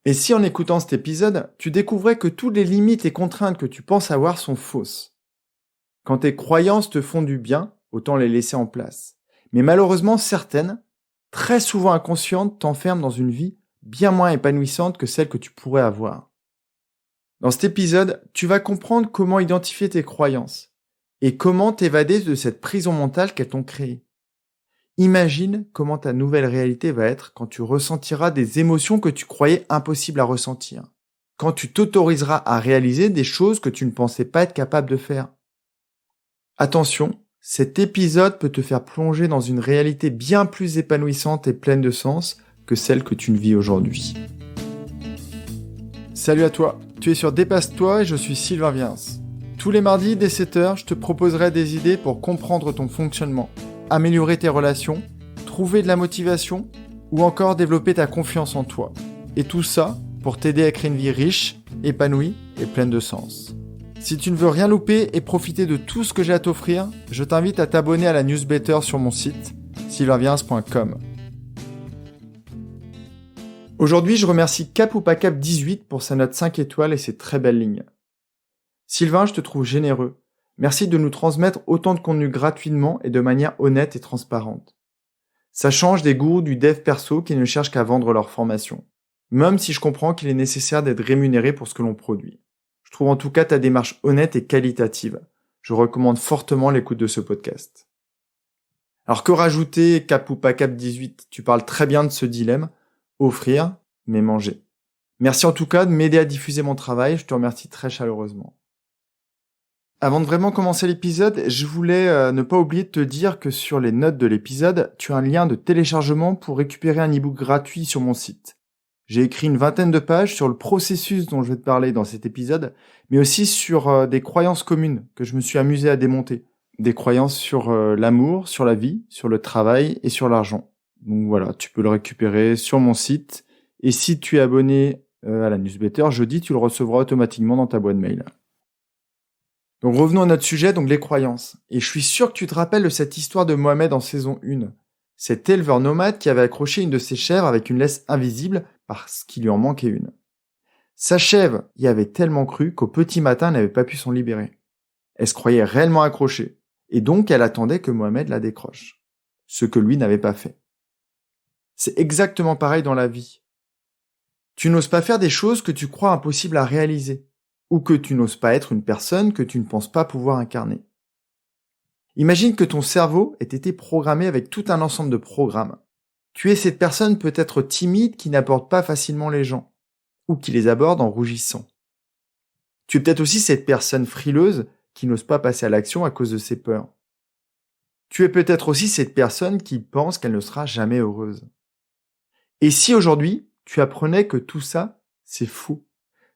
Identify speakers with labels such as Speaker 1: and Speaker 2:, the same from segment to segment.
Speaker 1: Et si en écoutant cet épisode, tu découvrais que toutes les limites et contraintes que tu penses avoir sont fausses? Quand tes croyances te font du bien, autant les laisser en place. Mais malheureusement, certaines, très souvent inconscientes, t'enferment dans une vie bien moins épanouissante que celle que tu pourrais avoir. Dans cet épisode, tu vas comprendre comment identifier tes croyances et comment t'évader de cette prison mentale qu'elles t'ont créée. Imagine comment ta nouvelle réalité va être quand tu ressentiras des émotions que tu croyais impossibles à ressentir. Quand tu t'autoriseras à réaliser des choses que tu ne pensais pas être capable de faire. Attention, cet épisode peut te faire plonger dans une réalité bien plus épanouissante et pleine de sens que celle que tu ne vis aujourd'hui. Salut à toi, tu es sur Dépasse-toi et je suis Sylvain Viens. Tous les mardis dès 7h, je te proposerai des idées pour comprendre ton fonctionnement, améliorer tes relations, trouver de la motivation ou encore développer ta confiance en toi. Et tout ça pour t'aider à créer une vie riche, épanouie et pleine de sens. Si tu ne veux rien louper et profiter de tout ce que j'ai à t'offrir, je t'invite à t'abonner à la newsletter sur mon site, sylvainviens.com. Aujourd'hui, je remercie Cap ou pas Cap 18 pour sa note 5 étoiles et ses très belles lignes. Sylvain, je te trouve généreux. Merci de nous transmettre autant de contenu gratuitement et de manière honnête et transparente. Ça change des gourous du dev perso qui ne cherchent qu'à vendre leur formation. Même si je comprends qu'il est nécessaire d'être rémunéré pour ce que l'on produit. Je trouve en tout cas ta démarche honnête et qualitative. Je recommande fortement l'écoute de ce podcast. Alors que rajouter Cap ou pas Cap 18 ? Tu parles très bien de ce dilemme. Offrir, mais manger. Merci en tout cas de m'aider à diffuser mon travail. Je te remercie très chaleureusement. Avant de vraiment commencer l'épisode, je voulais ne pas oublier de te dire que sur les notes de l'épisode, tu as un lien de téléchargement pour récupérer un e-book gratuit sur mon site. J'ai écrit une vingtaine de pages sur le processus dont je vais te parler dans cet épisode, mais aussi sur des croyances communes que je me suis amusé à démonter. Des croyances sur l'amour, sur la vie, sur le travail et sur l'argent. Donc voilà, tu peux le récupérer sur mon site. Et si tu es abonné à la newsletter, jeudi, tu le recevras automatiquement dans ta boîte mail. Donc revenons à notre sujet, donc les croyances. Et je suis sûr que tu te rappelles de cette histoire de Mohamed en saison 1. Cet éleveur nomade qui avait accroché une de ses chèvres avec une laisse invisible parce qu'il lui en manquait une. Sa chèvre y avait tellement cru qu'au petit matin, elle n'avait pas pu s'en libérer. Elle se croyait réellement accrochée. Et donc, elle attendait que Mohamed la décroche. Ce que lui n'avait pas fait. C'est exactement pareil dans la vie. Tu n'oses pas faire des choses que tu crois impossibles à réaliser. Ou que tu n'oses pas être une personne que tu ne penses pas pouvoir incarner. Imagine que ton cerveau ait été programmé avec tout un ensemble de programmes. Tu es cette personne peut-être timide qui n'aborde pas facilement les gens, ou qui les aborde en rougissant. Tu es peut-être aussi cette personne frileuse qui n'ose pas passer à l'action à cause de ses peurs. Tu es peut-être aussi cette personne qui pense qu'elle ne sera jamais heureuse. Et si aujourd'hui, tu apprenais que tout ça, c'est faux.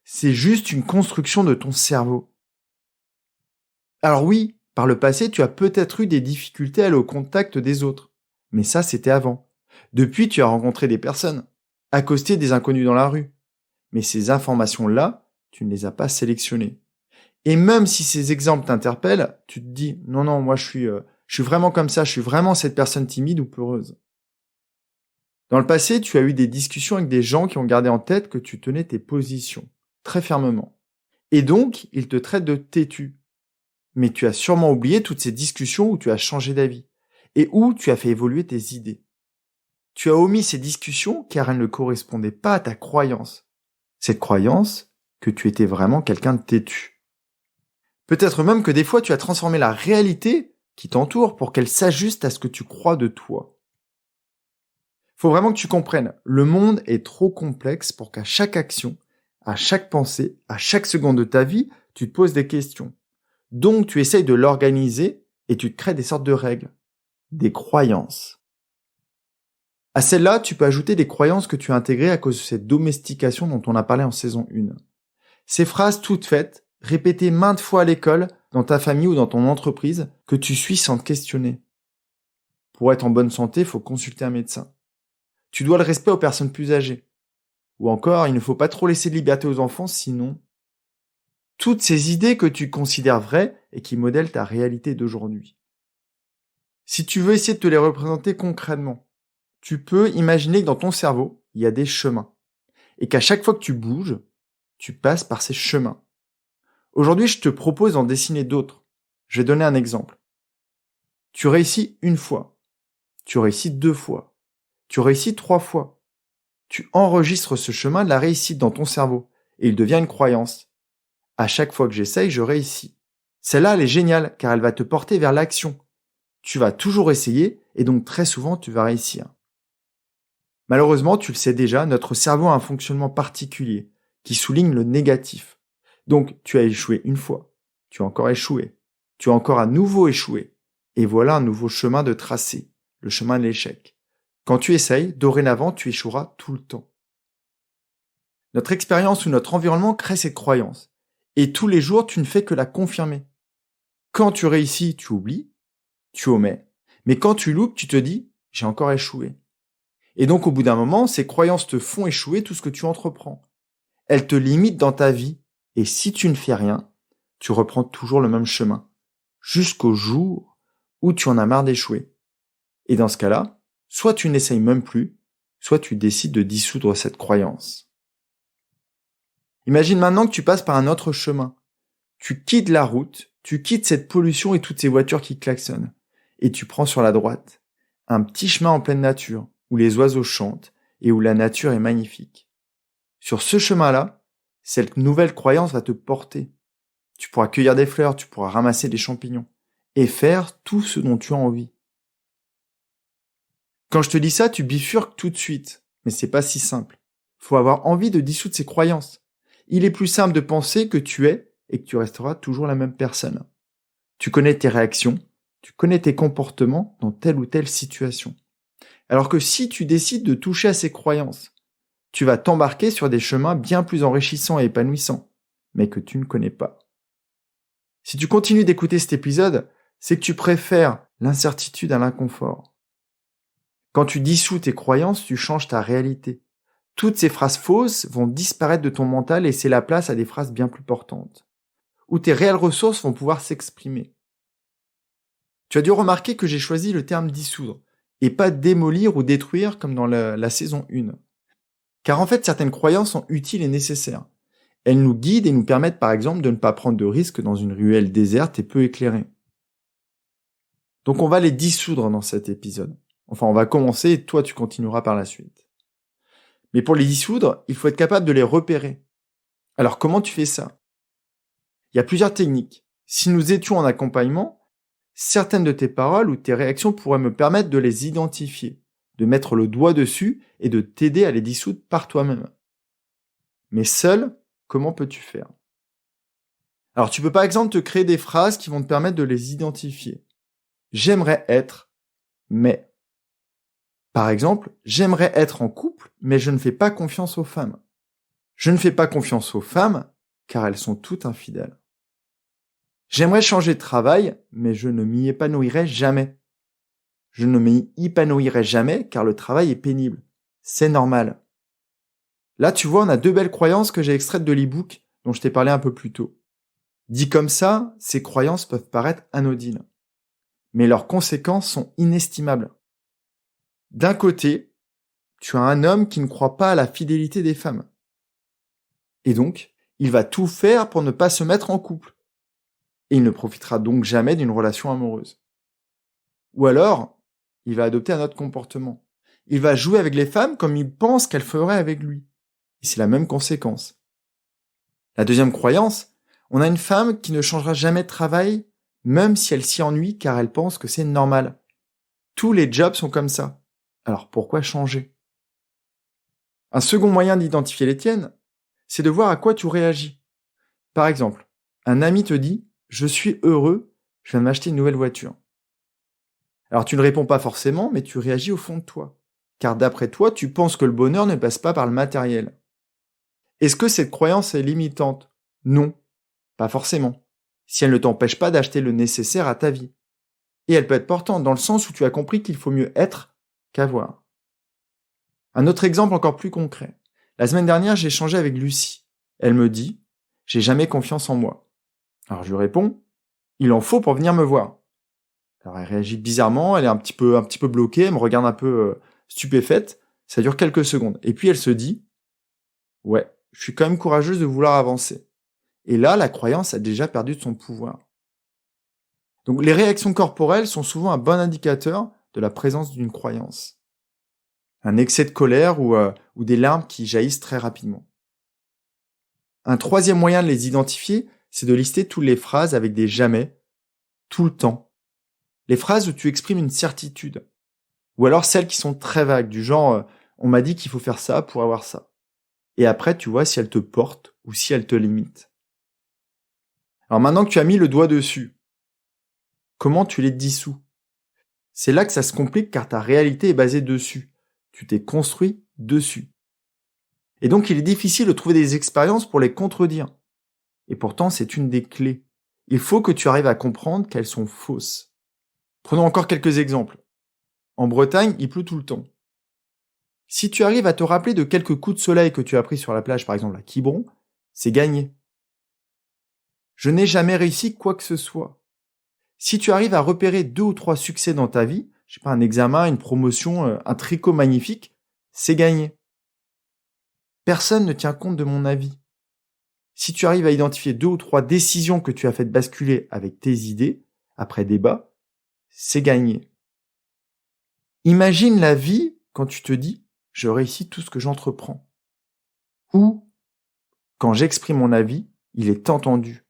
Speaker 1: C'est juste une construction de ton cerveau. Alors oui, par le passé, tu as peut-être eu des difficultés à aller au contact des autres. Mais ça, c'était avant. Depuis, tu as rencontré des personnes, accosté des inconnus dans la rue. Mais ces informations-là, tu ne les as pas sélectionnées. Et même si ces exemples t'interpellent, tu te dis « Non, moi je suis vraiment comme ça, je suis vraiment cette personne timide ou peureuse. » Dans le passé, tu as eu des discussions avec des gens qui ont gardé en tête que tu tenais tes positions, très fermement. Et donc, ils te traitent de têtu. Mais tu as sûrement oublié toutes ces discussions où tu as changé d'avis et où tu as fait évoluer tes idées. Tu as omis ces discussions car elles ne correspondaient pas à ta croyance. Cette croyance que tu étais vraiment quelqu'un de têtu. Peut-être même que des fois tu as transformé la réalité qui t'entoure pour qu'elle s'ajuste à ce que tu crois de toi. Faut vraiment que tu comprennes, le monde est trop complexe pour qu'à chaque action, à chaque pensée, à chaque seconde de ta vie, tu te poses des questions. Donc tu essayes de l'organiser et tu te crées des sortes de règles, des croyances. À celles-là, tu peux ajouter des croyances que tu as intégrées à cause de cette domestication dont on a parlé en saison 1. Ces phrases toutes faites, répétées maintes fois à l'école, dans ta famille ou dans ton entreprise, que tu suis sans te questionner. Pour être en bonne santé, il faut consulter un médecin. Tu dois le respect aux personnes plus âgées. Ou encore, il ne faut pas trop laisser de liberté aux enfants, sinon... Toutes ces idées que tu considères vraies et qui modèlent ta réalité d'aujourd'hui. Si tu veux essayer de te les représenter concrètement, tu peux imaginer que dans ton cerveau, il y a des chemins. et qu'à chaque fois que tu bouges, tu passes par ces chemins. Aujourd'hui, je te propose d'en dessiner d'autres. Je vais donner un exemple. Tu réussis une fois, tu réussis 2 fois, tu réussis 3 fois. Tu enregistres ce chemin de la réussite dans ton cerveau et il devient une croyance. À chaque fois que j'essaye, je réussis. Celle-là, elle est géniale car elle va te porter vers l'action. Tu vas toujours essayer et donc très souvent, tu vas réussir. Malheureusement, tu le sais déjà, notre cerveau a un fonctionnement particulier qui souligne le négatif. Donc, tu as échoué une fois, tu as encore échoué, tu as encore à nouveau échoué. Et voilà un nouveau chemin de tracé, le chemin de l'échec. Quand tu essayes, dorénavant, tu échoueras tout le temps. Notre expérience ou notre environnement crée cette croyance. Et tous les jours, tu ne fais que la confirmer. Quand tu réussis, tu oublies, tu omets. Mais quand tu loupes, tu te dis, j'ai encore échoué. Et donc, au bout d'un moment, ces croyances te font échouer tout ce que tu entreprends. Elles te limitent dans ta vie. Et si tu ne fais rien, tu reprends toujours le même chemin. Jusqu'au jour où tu en as marre d'échouer. Et dans ce cas-là, soit tu n'essayes même plus, soit tu décides de dissoudre cette croyance. Imagine maintenant que tu passes par un autre chemin. Tu quittes la route, tu quittes cette pollution et toutes ces voitures qui klaxonnent. Et tu prends sur la droite un petit chemin en pleine nature, où les oiseaux chantent et où la nature est magnifique. Sur ce chemin-là, cette nouvelle croyance va te porter. Tu pourras cueillir des fleurs, tu pourras ramasser des champignons et faire tout ce dont tu as envie. Quand je te dis ça, tu bifurques tout de suite, mais c'est pas si simple. Faut avoir envie de dissoudre ces croyances. Il est plus simple de penser que tu es et que tu resteras toujours la même personne. Tu connais tes réactions, tu connais tes comportements dans telle ou telle situation. Alors que si tu décides de toucher à ces croyances, tu vas t'embarquer sur des chemins bien plus enrichissants et épanouissants, mais que tu ne connais pas. Si tu continues d'écouter cet épisode, c'est que tu préfères l'incertitude à l'inconfort. Quand tu dissous tes croyances, tu changes ta réalité. Toutes ces phrases fausses vont disparaître de ton mental et laisser la place à des phrases bien plus portantes, où tes réelles ressources vont pouvoir s'exprimer. Tu as dû remarquer que j'ai choisi le terme dissoudre, et pas démolir ou détruire comme dans la saison 1. Car en fait, certaines croyances sont utiles et nécessaires. Elles nous guident et nous permettent par exemple de ne pas prendre de risques dans une ruelle déserte et peu éclairée. Donc on va les dissoudre dans cet épisode. Enfin, on va commencer et toi tu continueras par la suite. Mais pour les dissoudre, il faut être capable de les repérer. Alors comment tu fais ça ? Il y a plusieurs techniques. Si nous étions en accompagnement, certaines de tes paroles ou tes réactions pourraient me permettre de les identifier, de mettre le doigt dessus et de t'aider à les dissoudre par toi-même. Mais seul, comment peux-tu faire ? Alors tu peux par exemple te créer des phrases qui vont te permettre de les identifier. J'aimerais être, mais. Par exemple, j'aimerais être en couple, mais je ne fais pas confiance aux femmes. Je ne fais pas confiance aux femmes, car elles sont toutes infidèles. J'aimerais changer de travail, mais je ne m'y épanouirai jamais. Je ne m'y épanouirai jamais, car le travail est pénible. C'est normal. Là, tu vois, on a 2 belles croyances que j'ai extraites de l'e-book dont je t'ai parlé un peu plus tôt. Dit comme ça, ces croyances peuvent paraître anodines. Mais leurs conséquences sont inestimables. D'un côté, tu as un homme qui ne croit pas à la fidélité des femmes. Et donc, il va tout faire pour ne pas se mettre en couple. Et il ne profitera donc jamais d'une relation amoureuse. Ou alors, il va adopter un autre comportement. Il va jouer avec les femmes comme il pense qu'elles feraient avec lui. Et c'est la même conséquence. La deuxième croyance, on a une femme qui ne changera jamais de travail, même si elle s'y ennuie car elle pense que c'est normal. Tous les jobs sont comme ça. Alors pourquoi changer ? Un second moyen d'identifier les tiennes, c'est de voir à quoi tu réagis. Par exemple, un ami te dit « Je suis heureux, je viens de m'acheter une nouvelle voiture ». Alors tu ne réponds pas forcément, mais tu réagis au fond de toi. Car d'après toi, tu penses que le bonheur ne passe pas par le matériel. Est-ce que cette croyance est limitante ? Non, pas forcément. Si elle ne t'empêche pas d'acheter le nécessaire à ta vie. Et elle peut être portante dans le sens où tu as compris qu'il faut mieux être qu'avoir. Un autre exemple encore plus concret. La semaine dernière, j'ai échangé avec Lucie. Elle me dit « J'ai jamais confiance en moi ». Alors je lui réponds « Il en faut pour venir me voir ». Alors elle réagit bizarrement, elle est un petit peu bloquée, elle me regarde un peu stupéfaite. Ça dure quelques secondes. Et puis elle se dit Ouais, je suis quand même courageuse de vouloir avancer. Et là, la croyance a déjà perdu de son pouvoir. Donc les réactions corporelles sont souvent un bon indicateur de la présence d'une croyance. Un excès de colère ou des larmes qui jaillissent très rapidement. Un troisième moyen de les identifier, c'est de lister toutes les phrases avec des jamais, tout le temps. Les phrases où tu exprimes une certitude. Ou alors celles qui sont très vagues, du genre on m'a dit qu'il faut faire ça pour avoir ça. Et après, tu vois si elles te portent ou si elles te limitent. Alors maintenant que tu as mis le doigt dessus, comment tu les dissous? C'est là que ça se complique car ta réalité est basée dessus. Tu t'es construit dessus. Et donc il est difficile de trouver des expériences pour les contredire. Et pourtant, c'est une des clés. Il faut que tu arrives à comprendre qu'elles sont fausses. Prenons encore quelques exemples. En Bretagne, il pleut tout le temps. Si tu arrives à te rappeler de quelques coups de soleil que tu as pris sur la plage, par exemple à Quiberon, c'est gagné. Je n'ai jamais réussi quoi que ce soit. Si tu arrives à repérer 2 ou 3 succès dans ta vie, je sais pas, un examen, une promotion, un tricot magnifique, c'est gagné. Personne ne tient compte de mon avis. Si tu arrives à identifier 2 ou 3 décisions que tu as faites basculer avec tes idées, après débat, c'est gagné. Imagine la vie quand tu te dis « je réussis tout ce que j'entreprends » ou « quand j'exprime mon avis, il est entendu ».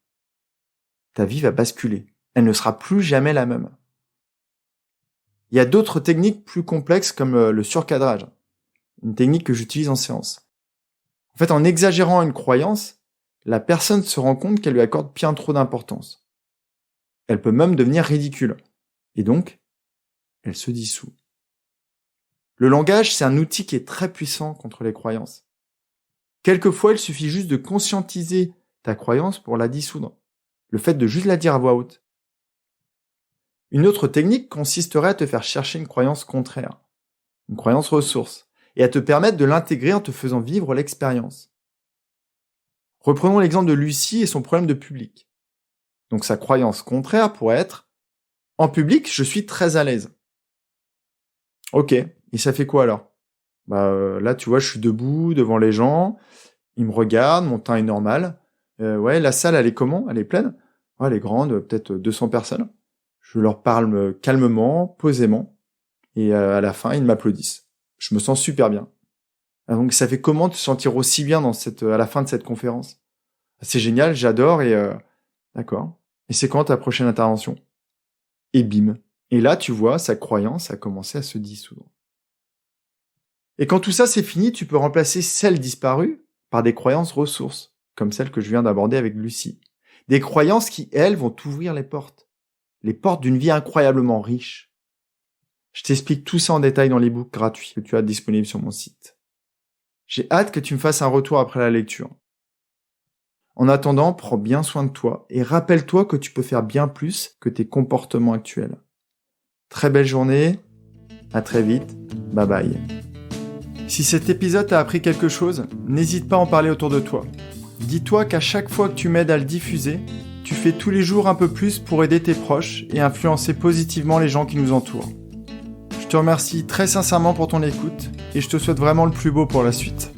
Speaker 1: Ta vie va basculer. Elle ne sera plus jamais la même. Il y a d'autres techniques plus complexes comme le surcadrage, une technique que j'utilise en séance. En fait, en exagérant une croyance, la personne se rend compte qu'elle lui accorde bien trop d'importance. Elle peut même devenir ridicule. Et donc, elle se dissout. Le langage, c'est un outil qui est très puissant contre les croyances. Quelquefois, il suffit juste de conscientiser ta croyance pour la dissoudre. Le fait de juste la dire à voix haute. Une autre technique consisterait à te faire chercher une croyance contraire, une croyance ressource, et à te permettre de l'intégrer en te faisant vivre l'expérience. Reprenons l'exemple de Lucie et son problème de public. Donc sa croyance contraire pourrait être « En public, je suis très à l'aise ». Ok, et ça fait quoi alors? Là, tu vois, je suis debout devant les gens, ils me regardent, mon teint est normal. Ouais, la salle, elle est comment? Elle est pleine? Ouais, elle est grande, peut-être 200 personnes. Je leur parle calmement, posément, et à la fin, ils m'applaudissent. Je me sens super bien. Donc ça fait comment de se sentir aussi bien à la fin de cette conférence? C'est génial, j'adore, et d'accord. Et c'est quand ta prochaine intervention? Et bim. Et là, tu vois, sa croyance a commencé à se dissoudre. Et quand tout ça c'est fini, tu peux remplacer celles disparues par des croyances ressources, comme celles que je viens d'aborder avec Lucie. Des croyances qui, elles, vont t'ouvrir les portes d'une vie incroyablement riche. Je t'explique tout ça en détail dans l'ebook gratuit que tu as disponible sur mon site. J'ai hâte que tu me fasses un retour après la lecture. En attendant, prends bien soin de toi et rappelle-toi que tu peux faire bien plus que tes comportements actuels. Très belle journée, à très vite, bye bye. Si cet épisode t'a appris quelque chose, n'hésite pas à en parler autour de toi. Dis-toi qu'à chaque fois que tu m'aides à le diffuser, tu fais tous les jours un peu plus pour aider tes proches et influencer positivement les gens qui nous entourent. Je te remercie très sincèrement pour ton écoute et je te souhaite vraiment le plus beau pour la suite.